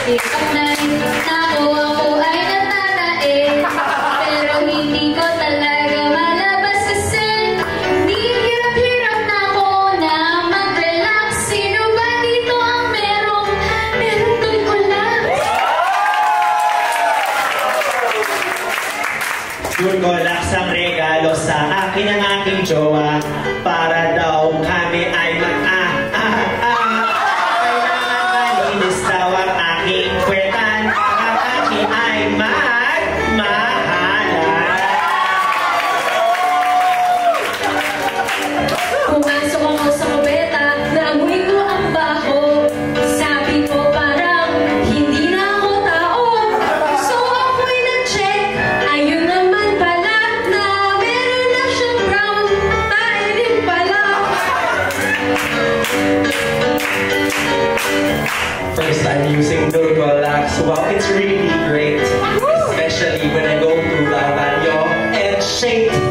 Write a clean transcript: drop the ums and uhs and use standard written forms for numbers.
Ipanay, naku ako ay natatae, pero hindi ko talaga malabas kasi di hirap-hirap na ako na mag-relax. Sino ba dito ang merong tulkulang? Tulkulang ang regalo sa akin ng aking jowa para daw kami ay Pumasok ako sa kubeta, naamoy ko ang baho. Sabi ko parang hindi na ako tao. So ako'y nag-check, ayun naman pala na meron na siyang brown, tayo din pala. First time using Dulcolax, wow, it's really great. Especially when I go to La Vallo and shake.